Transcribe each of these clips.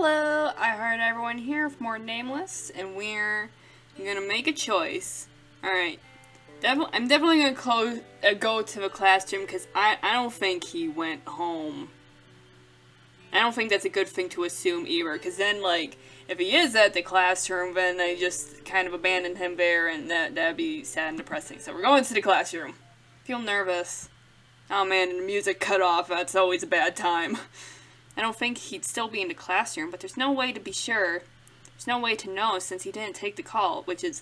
Hello, IHeartEveryone here with more Nameless, and we're gonna make a choice. Alright, I'm definitely gonna go to the classroom because I don't think he went home. I don't think that's a good thing to assume either, because then, like, if he is at the classroom, then they just kind of abandoned him there, and that'd be sad and depressing. So we're going to the classroom. Feel nervous. Oh man, the music cut off. That's always a bad time. I don't think he'd still be in the classroom, but there's no way to be sure. There's no way to know since he didn't take the call, which is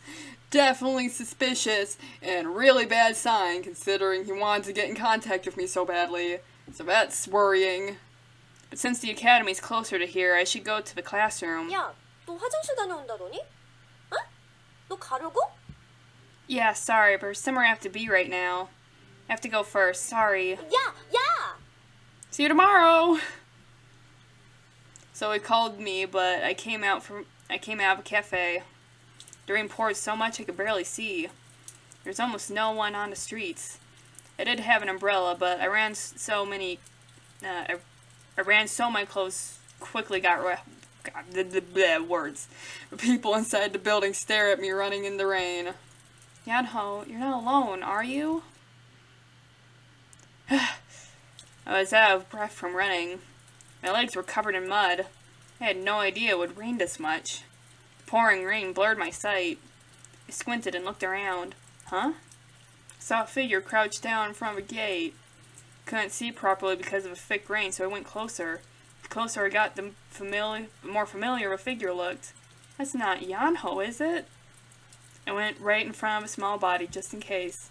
definitely suspicious and a really bad sign considering he wanted to get in contact with me so badly. So that's worrying. But since the academy's closer to here, I should go to the classroom. 야, 너 화장실 다녀온다더니? 어? 너 가려고? Yeah, sorry, but there's somewhere I have to be right now. I have to go first, sorry. 야! See you tomorrow! So he called me, but I came out of a cafe. The rain poured so much I could barely see. There's almost no one on the streets. I did have an umbrella, but I ran so my clothes quickly got wet. Words. The people inside the building stare at me running in the rain. Yanho, you're not alone, are you? I was out of breath from running. My legs were covered in mud. I had no idea it would rain this much. The pouring rain blurred my sight. I squinted and looked around. Huh? I saw a figure crouched down in front of a gate. Couldn't see properly because of the thick rain, so I went closer. The closer I got, the more familiar the figure looked. That's not Yanho, is it? I went right in front of a small body, just in case.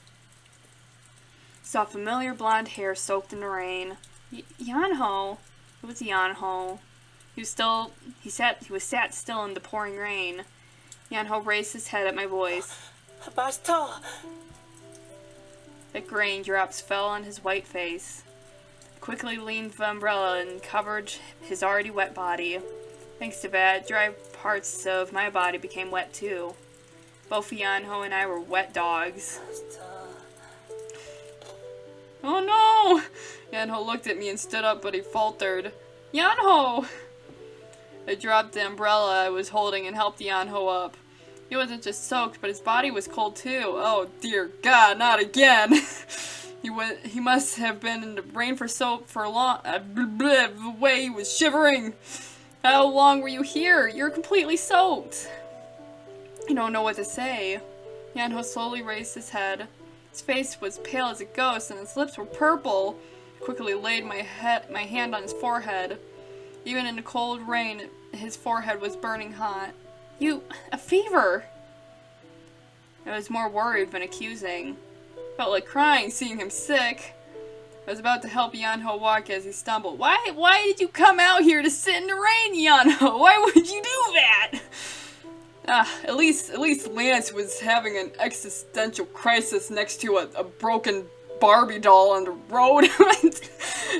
Saw familiar blonde hair soaked in the rain. Yanho. It was Yanho. He was sat still in the pouring rain. Yanho raised his head at my voice. Master! Thick rain drops fell on his white face. I quickly leaned the umbrella and covered his already wet body. Thanks to that, dry parts of my body became wet too. Both Yanho and I were wet dogs. Oh no! Yanho looked at me and stood up, but he faltered. Yanho! I dropped the umbrella I was holding and helped Yanho up. He wasn't just soaked, but his body was cold too. Oh dear God, not again! He must have been in the rain for long. The way he was shivering. How long were you here? You're completely soaked. I don't know what to say. Yanho slowly raised his head. His face was pale as a ghost, and his lips were purple. I quickly laid my hand on his forehead. Even in the cold rain, his forehead was burning hot. A fever! I was more worried than accusing. Felt like crying seeing him sick. I was about to help Yanho walk as he stumbled. Why did you come out here to sit in the rain, Yanho? Why would you do that? At least Lance was having an existential crisis next to a broken Barbie doll on the road.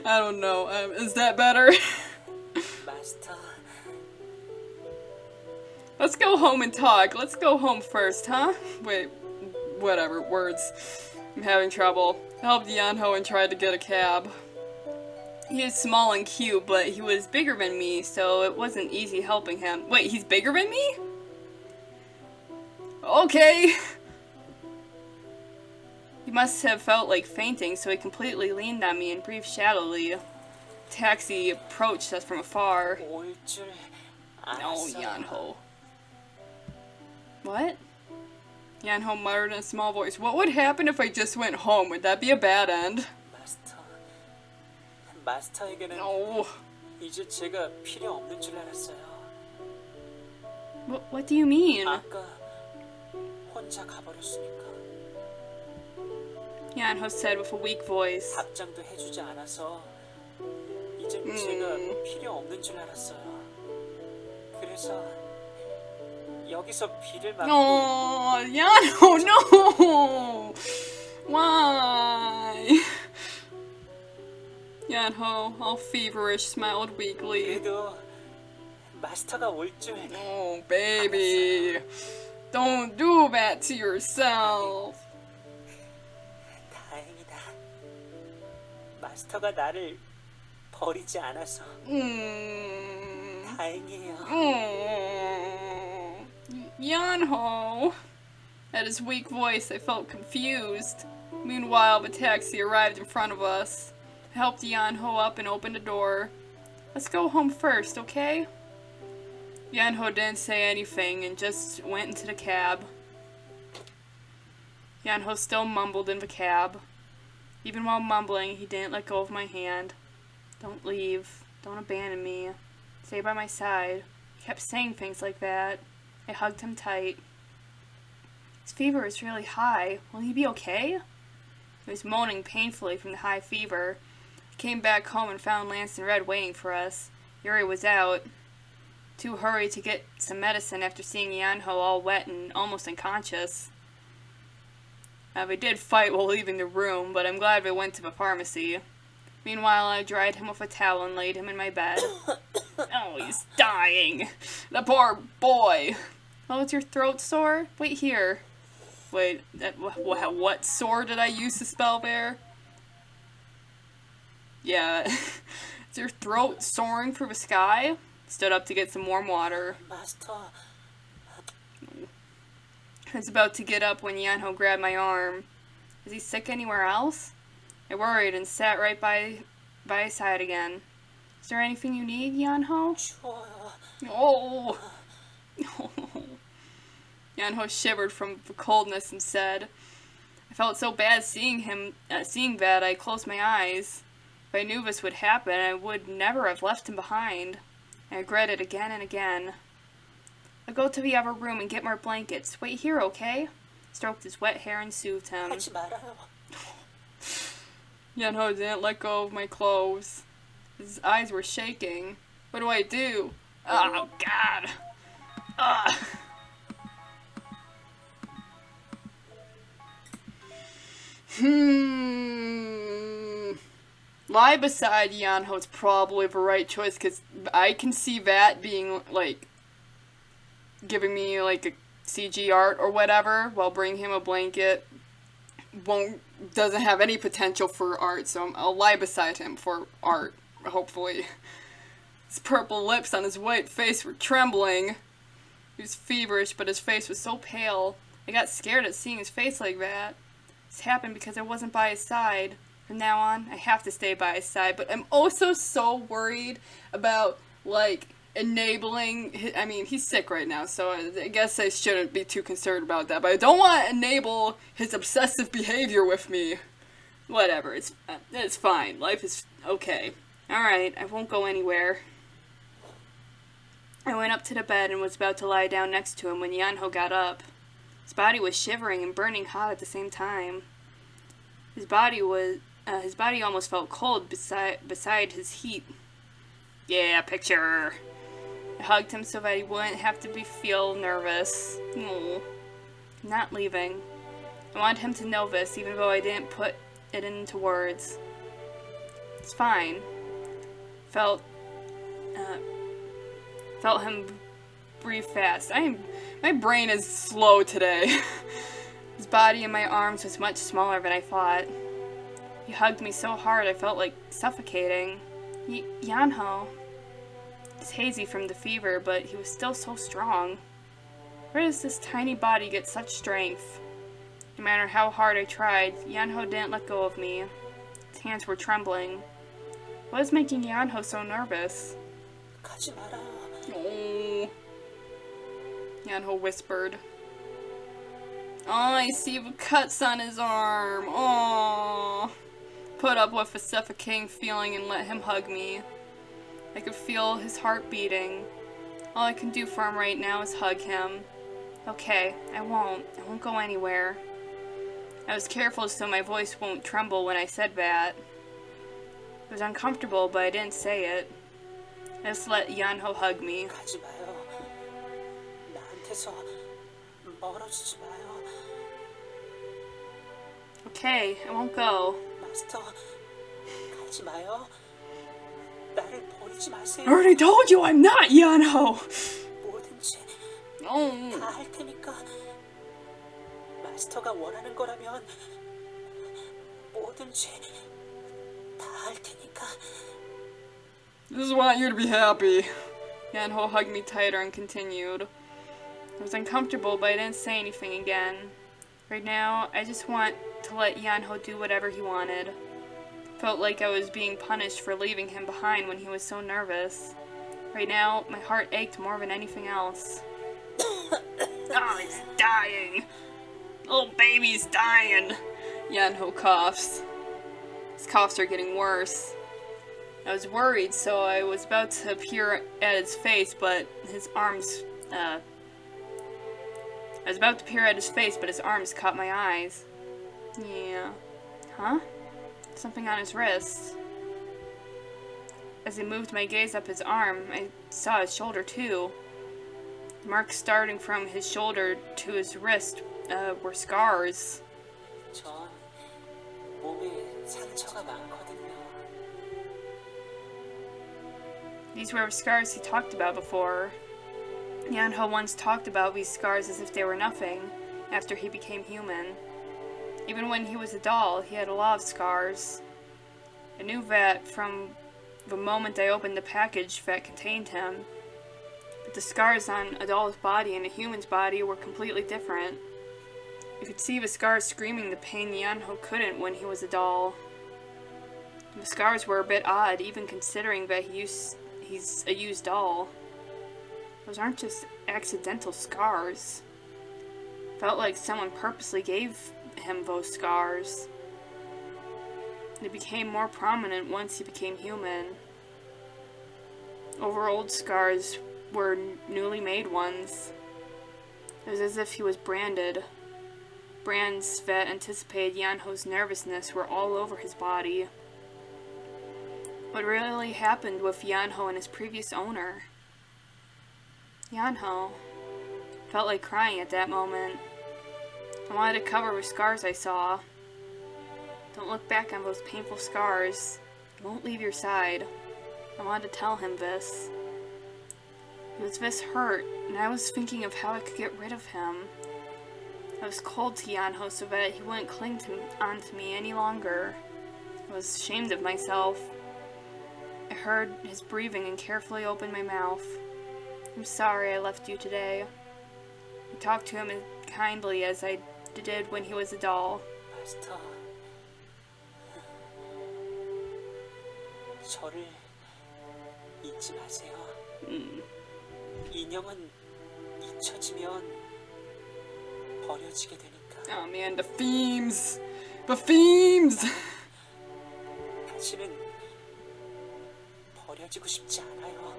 I don't know. Is that better? Master. Let's go home and talk. Let's go home first, huh? Wait, whatever. Words. I'm having trouble. I helped Yanho and tried to get a cab. He is small and cute, but he was bigger than me, so it wasn't easy helping him. Wait, he's bigger than me? Okay. He must have felt like fainting, so he completely leaned on me and breathed shallowly. Taxi approached us from afar. 올 줄 No, 알았어요. Yanho. What? Yanho muttered in a small voice. What would happen if I just went home? Would that be a bad end? 마스터에게는 No. 이제 제가 필요 없는 줄 알았어요. What do you mean? 아까 혼자 가버렸으니까. Yanho said with a weak voice. 답장도 해주지 않아서 이제 제가 필요 없는 줄 알았어요. 그래서 여기서 비를 맞고. Oh, Yanho, no! Why? Yanho, all feverish, smiled weakly. 그래도 마스터가 올 줄. Oh, baby. Don't do that to yourself. 다행이다. 마스터가 나를 버리지 않아서. 다행이에요. Yanho. At his weak voice, I felt confused. Meanwhile, the taxi arrived in front of us. I helped Yanho up and opened the door. Let's go home first, okay? Yanho didn't say anything and just went into the cab. Yanho still mumbled in the cab. Even while mumbling, he didn't let go of my hand. Don't leave. Don't abandon me. Stay by my side. He kept saying things like that. I hugged him tight. His fever is really high. Will he be okay? He was moaning painfully from the high fever. I came back home and found Lance and Red waiting for us. Yuri was out. Too hurried to get some medicine after seeing Yanho all wet and almost unconscious. They did fight while leaving the room, but I'm glad we went to the pharmacy. Meanwhile, I dried him with a towel and laid him in my bed. Oh, he's dying. The poor boy. Oh, is your throat sore? Wait here. Wait, what sore did I use to spell there? Yeah. Is your throat soaring through the sky? Stood up to get some warm water. 마스터, I was about to get up when Yanho grabbed my arm. Is he sick anywhere else? I worried and sat right by his side again. Is there anything you need, Yanho? 추워요. Oh! Yanho shivered from the coldness and said, I felt so bad seeing that I closed my eyes. If I knew this would happen, I would never have left him behind. I regretted again and again. I'll go to the other room and get more blankets. Wait here, okay? Stroked his wet hair and soothed him. 하지 말아요. Yanho didn't let go of my clothes. His eyes were shaking. What do I do? Oh, God. Ugh. Lie beside Yanho is probably the right choice, because I can see that being, like, giving me, like, a CG art or whatever, while bringing him a blanket doesn't have any potential for art, so I'll lie beside him for art, hopefully. His purple lips on his white face were trembling. He was feverish, but his face was so pale. I got scared at seeing his face like that. This happened because I wasn't by his side. From now on, I have to stay by his side, but I'm also so worried about, like, enabling, I mean, he's sick right now, so I guess I shouldn't be too concerned about that, but I don't want to enable his obsessive behavior with me. Whatever, it's fine. Life is okay. Alright, I won't go anywhere. I went up to the bed and was about to lie down next to him when Yanho got up. His body was shivering and burning hot at the same time. His body almost felt cold beside his heat. Yeah, picture. I hugged him so that he wouldn't have to feel nervous. I'm not leaving. I wanted him to know this, even though I didn't put it into words. It's fine. Felt him breathe fast. My brain is slow today. His body in my arms was much smaller than I thought. He hugged me so hard I felt like suffocating. Yanho. He's hazy from the fever, but he was still so strong. Where does this tiny body get such strength? No matter how hard I tried, Yanho didn't let go of me. His hands were trembling. What is making Yanho so nervous? 가지 마라. Oh. Yanho whispered. Oh, I see the cuts on his arm. Oh. Put up with a suffocating feeling and let him hug me. I could feel his heart beating. All I can do for him right now is hug him. Okay, I won't go anywhere. I was careful so my voice won't tremble when I said that. It was uncomfortable, but I didn't say it. I just let Yanho hug me. 가지 마요. 나한테서 멀어지지 마요. Okay, I won't go. 마스터, 가지 마요. 나를 버리지 마세요. I already told you I'm not Yanho! 뭐든지 Oh. 다 할 테니까. 마스터가 원하는 거라면 뭐든지 다 할 테니까. I just want you to be happy. Yanho hugged me tighter and continued. I was uncomfortable, but I didn't say anything again. Right now, I just want to let Yanho do whatever he wanted. Felt like I was being punished for leaving him behind when he was so nervous. Right now, my heart ached more than anything else. Oh, he's dying! Little baby's dying! Yanho coughs. His coughs are getting worse. I was worried, so I was about to peer at his face, but his arms, I was about to peer at his face, but his arms caught my eyes. Yeah. Huh? Something on his wrist. As I moved my gaze up his arm, I saw his shoulder too. The marks starting from his shoulder to his wrist were scars. 전 몸에 상처가 많거든요. These were scars he talked about before. Yanho once talked about these scars as if they were nothing after he became human. Even when he was a doll, he had a lot of scars. I knew that from the moment I opened the package that contained him. But the scars on a doll's body and a human's body were completely different. You could see the scars screaming the pain Yanho couldn't when he was a doll. The scars were a bit odd, even considering that he's a used doll. Those aren't just accidental scars. Felt like someone purposely gave him those scars. They became more prominent once he became human. Over old scars were newly made ones. It was as if he was branded. Brands that anticipated Yanho's nervousness were all over his body. What really happened with Yanho and his previous owner? Yanho felt like crying at that moment. I wanted to cover the scars I saw. Don't look back on those painful scars. They won't leave your side. I wanted to tell him this. He was this hurt, and I was thinking of how I could get rid of him. I was cold to Yanho so that he wouldn't cling onto me any longer. I was ashamed of myself. I heard his breathing and carefully opened my mouth. I'm sorry I left you today. I talked to him as kindly as I did when he was a doll. 마스터, 저를 잊지 마세요. 인형은 잊혀지면 버려지게 되니까. Oh man, the themes! The themes! 다시는 버려지고 싶지 않아요.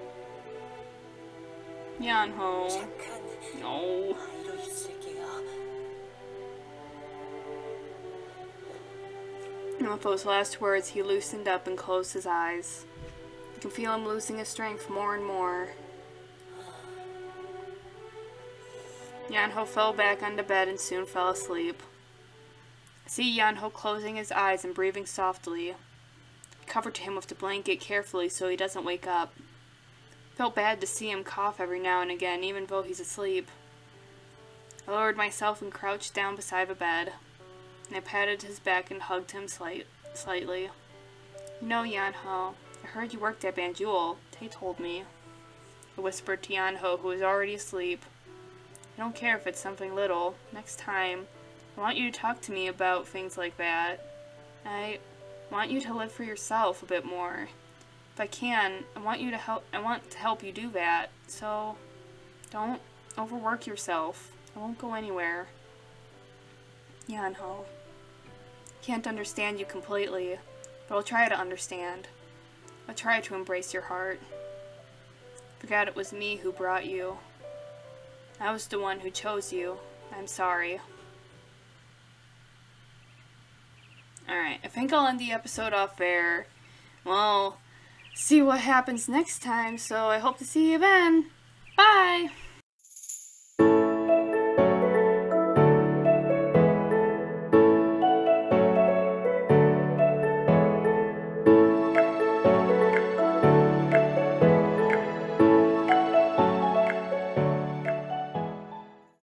Yanho. 착한 No. 아이로 있을게요. And with those last words, he loosened up and closed his eyes. You can feel him losing his strength more and more. Yanho fell back onto bed and soon fell asleep. I see Yanho closing his eyes and breathing softly. I covered him with the blanket carefully so he doesn't wake up. Felt bad to see him cough every now and again, even though he's asleep. I lowered myself and crouched down beside the bed, and I patted his back and hugged him slightly. You know, Yanho, I heard you worked at Banjul. Tay told me. I whispered to Yanho, who was already asleep. I don't care if it's something little. Next time, I want you to talk to me about things like that. I want you to live for yourself a bit more. If I can, I want to help you do that. So, don't overwork yourself. I won't go anywhere. Yanho. Can't understand you completely, but I'll try to understand. I'll try to embrace your heart. Forgot it was me who brought you. I was the one who chose you. I'm sorry. Alright, I think I'll end the episode off there. Well, see what happens next time, so I hope to see you then. Bye!